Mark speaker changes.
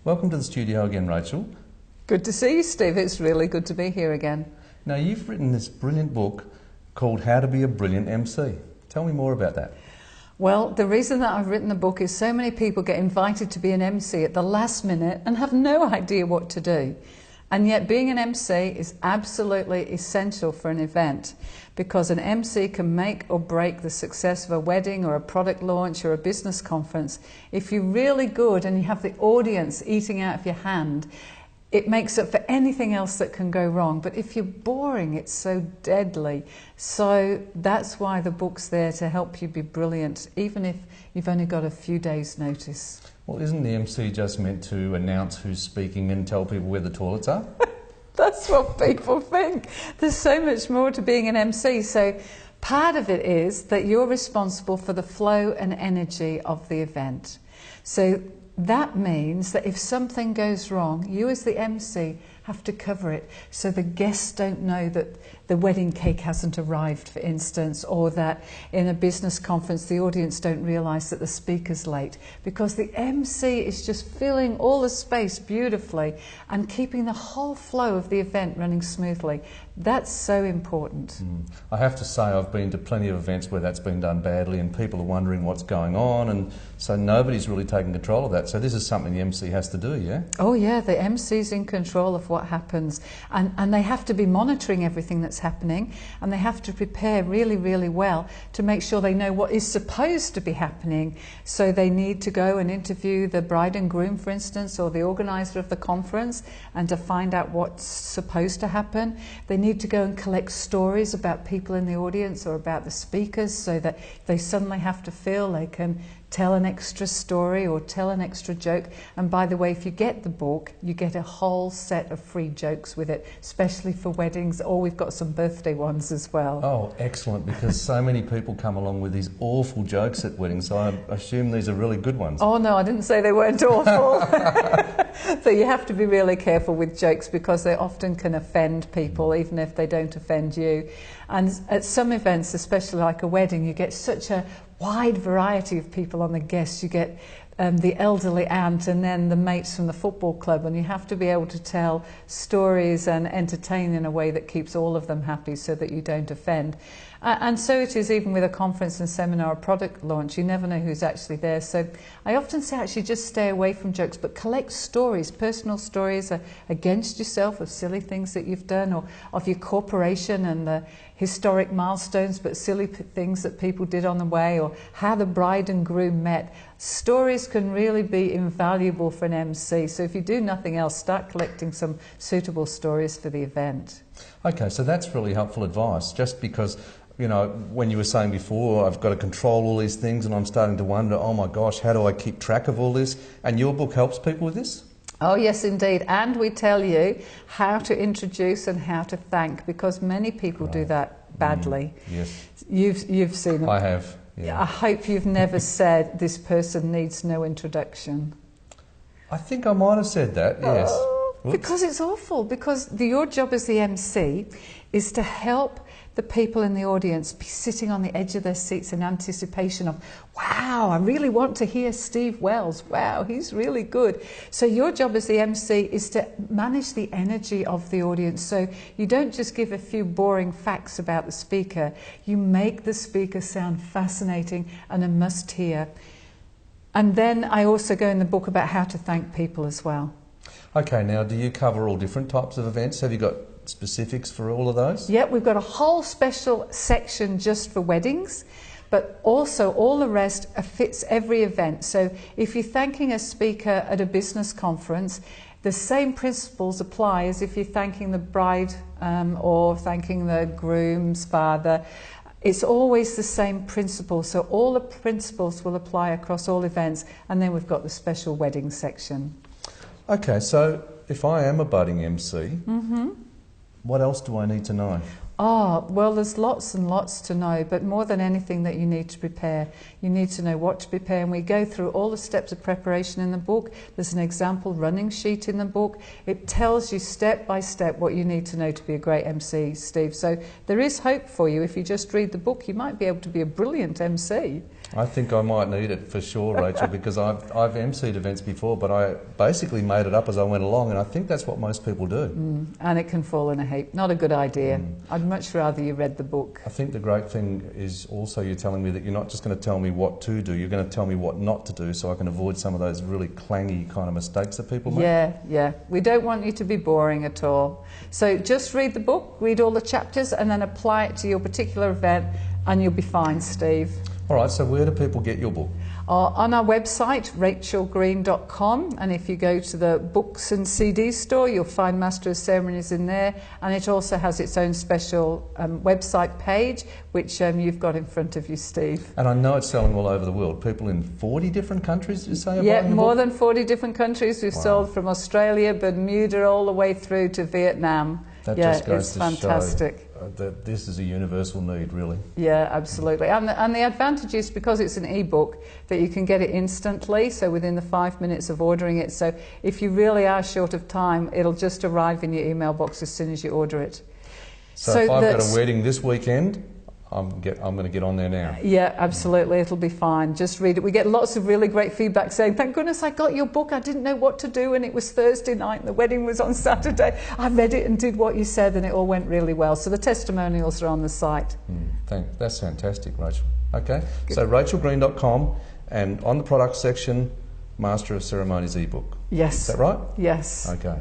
Speaker 1: Welcome to the studio again, Rachel.
Speaker 2: Good to see you, Steve. It's really good to be here again.
Speaker 1: Now, you've written this brilliant book called How to Be a Brilliant MC. Tell me more about that.
Speaker 2: Well, the reason that I've written the book is so many people get invited to be an MC at the last minute and have no idea what to do. And yet being an MC is absolutely essential for an event, because an MC can make or break the success of a wedding or a product launch or a business conference. If you're really good and you have the audience eating out of your hand, it makes up for anything else that can go wrong. But if you're boring, it's so deadly. So that's why the book's there, to help you be brilliant, even if you've only got a few days' notice.
Speaker 1: Well, isn't the MC just meant to announce who's speaking and tell people where the toilets are?
Speaker 2: That's what people think. There's so much more to being an MC. So part of it is that you're responsible for the flow and energy of the event. So that means that if something goes wrong, you as the MC have to cover it, so the guests don't know that the wedding cake hasn't arrived, for instance, or that in a business conference the audience don't realise that the speaker's late, because the MC is just filling all the space beautifully and keeping the whole flow of the event running smoothly. That's so important.
Speaker 1: I have to say, I've been to plenty of events where that's been done badly and people are wondering what's going on, and so nobody's really taking control of that. So this is something the MC has to do, yeah?
Speaker 2: Oh yeah, the MC's in control of what happens, and they have to be monitoring everything that's happening, and they have to prepare really, really well to make sure they know what is supposed to be happening. So they need to go and interview the bride and groom, for instance, or the organizer of the conference, and to find out what's supposed to happen. They need to go and collect stories about people in the audience or about the speakers, so that if they suddenly have to fill, they can tell an extra story or tell an extra joke. And by the way, if you get the book, you get a whole set of free jokes with it, especially for weddings, or we've got some birthday ones as well.
Speaker 1: Oh, excellent, because so many people come along with these awful jokes at weddings, so I assume these are really good ones.
Speaker 2: Oh no, I didn't say they weren't awful. So you have to be really careful with jokes, because they often can offend people, even if they don't offend you. And at some events, especially like a wedding, you get such a wide variety of people on the guests. You get the elderly aunt and then the mates from the football club, and you have to be able to tell stories and entertain in a way that keeps all of them happy, so that you don't offend. And so it is even with a conference and seminar or product launch. You never know who's actually there. So I often say, actually just stay away from jokes, but collect stories, personal stories against yourself, of silly things that you've done, or of your corporation and the historic milestones, but silly things that people did on the way, or how the bride and groom met. Stories can really be invaluable for an MC. So if you do nothing else, start collecting some suitable stories for the event.
Speaker 1: Okay, so that's really helpful advice, just because, you know, when you were saying before, I've got to control all these things, and I'm starting to wonder, oh my gosh, how do I keep track of all this? And your book helps people with this?
Speaker 2: Oh yes, indeed. And we tell you how to introduce and how to thank, because many people do that badly.
Speaker 1: Yes.
Speaker 2: You've seen it.
Speaker 1: I have. Yeah.
Speaker 2: I hope you've never said, this person needs no introduction.
Speaker 1: I think I might have said that, yes.
Speaker 2: Because it's awful, because your job as the MC is to help the people in the audience be sitting on the edge of their seats in anticipation of, wow, I really want to hear Steve Wells. Wow, he's really good. So your job as the MC is to manage the energy of the audience. So you don't just give a few boring facts about the speaker. You make the speaker sound fascinating and a must-hear. And then I also go in the book about how to thank people as well.
Speaker 1: Okay, now do you cover all different types of events? Have you got specifics for all of those?
Speaker 2: Yeah, we've got a whole special section just for weddings, but also all the rest fits every event. So if you're thanking a speaker at a business conference, the same principles apply as if you're thanking the bride or thanking the groom's father. It's always the same principle, so all the principles will apply across all events. And then we've got the special wedding section.
Speaker 1: Okay, so if I am a budding MC, what else do I need to know?
Speaker 2: Oh, well, there's lots and lots to know, but more than anything that you need to prepare. You need to know what to prepare, and we go through all the steps of preparation in the book. There's an example running sheet in the book. It tells you step by step what you need to know to be a great MC, Steve. So there is hope for you. If you just read the book, you might be able to be a brilliant MC.
Speaker 1: I think I might need it for sure, Rachel, because I've emceed events before, but I basically made it up as I went along, and I think that's what most people do.
Speaker 2: And it can fall in a heap. Not a good idea. I'd much rather you read the book.
Speaker 1: I think the great thing is also you're telling me that you're not just going to tell me what to do, you're going to tell me what not to do, so I can avoid some of those really clangy kind of mistakes that people make.
Speaker 2: Yeah. We don't want you to be boring at all. So just read the book, read all the chapters, and then apply it to your particular event, and you'll be fine, Steve.
Speaker 1: All right, so where do people get your book?
Speaker 2: On our website, rachelgreen.com, and if you go to the books and CD store, you'll find Master of Ceremonies in there, and it also has its own special website page, which you've got in front of you, Steve.
Speaker 1: And I know it's selling all over the world. People in 40 different countries, did you say?
Speaker 2: Yeah, more than 40 different countries. We've sold from Australia, Bermuda, all the way through to Vietnam.
Speaker 1: That just goes
Speaker 2: it's
Speaker 1: to
Speaker 2: fantastic.
Speaker 1: show that this is a universal need, really.
Speaker 2: Yeah, absolutely. And the advantage is, because it's an e-book, that you can get it instantly, so within the 5 minutes of ordering it. So if you really are short of time, it'll just arrive in your email box as soon as you order it.
Speaker 1: So if I've got a wedding this weekend, I'm going to get on there now.
Speaker 2: Yeah, absolutely. It'll be fine. Just read it. We get lots of really great feedback saying, thank goodness I got your book. I didn't know what to do, and it was Thursday night and the wedding was on Saturday. I read it and did what you said, and it all went really well. So the testimonials are on the site.
Speaker 1: That's fantastic, Rachel. Okay, good. So rachelgreen.com, and on the product section, Master of Ceremonies ebook.
Speaker 2: Yes.
Speaker 1: Is that right?
Speaker 2: Yes.
Speaker 1: Okay.